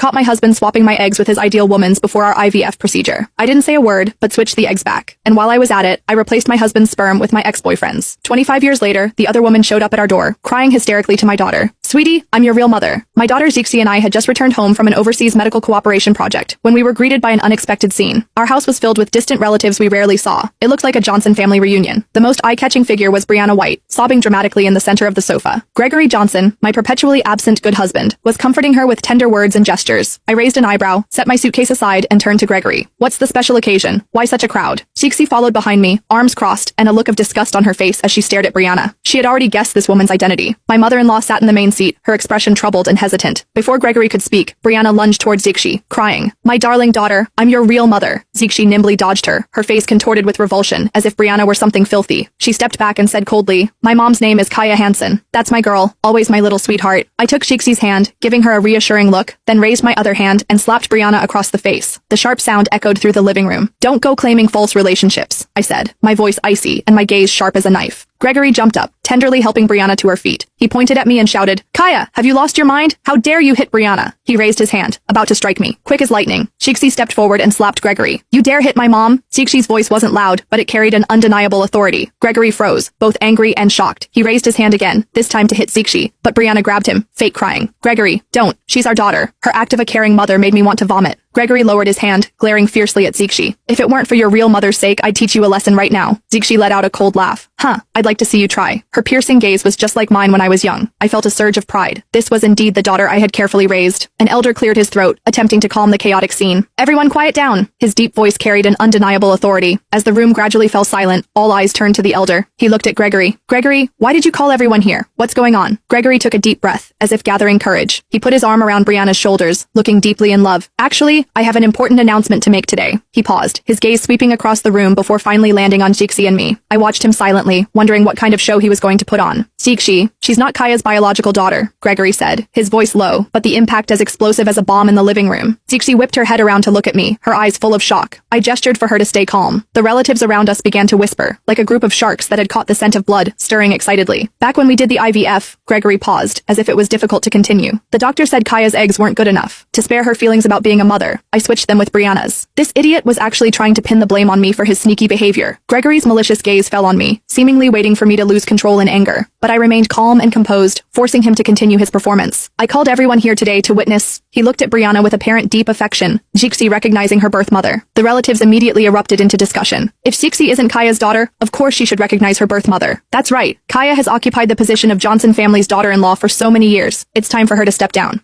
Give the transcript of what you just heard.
Caught my husband swapping my eggs with his ideal woman's before our IVF procedure. I didn't say a word, but switched the eggs back. And while I was at it, I replaced my husband's sperm with my ex-boyfriend's. 25 years later, the other woman showed up at our door, crying hysterically to my daughter. "Sweetie, I'm your real mother." My daughter Zixi and I had just returned home from an overseas medical cooperation project when we were greeted by an unexpected scene. Our house was filled with distant relatives we rarely saw. It looked like a Johnson family reunion. The most eye-catching figure was Brianna White, sobbing dramatically in the center of the sofa. Gregory Johnson, my perpetually absent good husband, was comforting her with tender words and gestures. I raised an eyebrow, set my suitcase aside, and turned to Gregory. "What's the special occasion? Why such a crowd?" Zixi followed behind me, arms crossed, and a look of disgust on her face as she stared at Brianna. She had already guessed this woman's identity. My mother-in-law sat in the main seat, her expression troubled and hesitant. Before Gregory could speak, Brianna lunged towards Zixi, crying, "My darling daughter, I'm your real mother." Zixi nimbly dodged her, her face contorted with revulsion, as if Brianna were something filthy. She stepped back and said coldly, "My mom's name is Kaya Hansen. That's my girl, always my little sweetheart." I took Zixi's hand, giving her a reassuring look, then raised my other hand and slapped Brianna across the face. The sharp sound echoed through the living room. "Don't go claiming false relationships," I said, my voice icy and my gaze sharp as a knife. Gregory jumped up, tenderly helping Brianna to her feet. He pointed at me and shouted, "Kaya, have you lost your mind? How dare you hit Brianna?" He raised his hand, about to strike me, quick as lightning. Zixi stepped forward and slapped Gregory. "You dare hit my mom?" Zixi's voice wasn't loud, but it carried an undeniable authority. Gregory froze, both angry and shocked. He raised his hand again, this time to hit Zixi, but Brianna grabbed him, fake crying. "Gregory, don't. She's our daughter." Her act of a caring mother made me want to vomit. Gregory lowered his hand, glaring fiercely at Zixi. "If it weren't for your real mother's sake, I'd teach you a lesson right now." Zixi let out a cold laugh. "Huh, I'd like to see you try." Her piercing gaze was just like mine when I was young. I felt a surge of pride. This was indeed the daughter I had carefully raised. An elder cleared his throat, attempting to calm the chaotic scene. "Everyone quiet down." His deep voice carried an undeniable authority. As the room gradually fell silent, all eyes turned to the elder. He looked at Gregory. "Gregory, why did you call everyone here? What's going on?" Gregory took a deep breath, as if gathering courage. He put his arm around Brianna's shoulders, looking deeply in love. "Actually, I have an important announcement to make today." He paused, his gaze sweeping across the room before finally landing on Zixi and me. I watched him silently, wondering what kind of show he was going to put on. "Zixi, she's not Kaya's biological daughter," Gregory said, his voice low, but the impact as explosive as a bomb in the living room. Zixi whipped her head around to look at me, her eyes full of shock. I gestured for her to stay calm. The relatives around us began to whisper, like a group of sharks that had caught the scent of blood, stirring excitedly. "Back when we did the IVF," Gregory paused, as if it was difficult to continue. "The doctor said Kaya's eggs weren't good enough. To spare her feelings about being a mother, I switched them with Brianna's. This idiot was actually trying to pin the blame on me for his sneaky behavior." Gregory's malicious gaze fell on me, seemingly waiting for me to lose control in anger. But I remained calm and composed, forcing him to continue his performance. "I called everyone here today to witness." He looked at Brianna with apparent deep affection, Zixi recognizing her birth mother. The relatives immediately erupted into discussion. "If Zixi isn't Kaya's daughter, of course she should recognize her birth mother. That's right. Kaya has occupied the position of Johnson family's daughter-in-law for so many years. It's time for her to step down."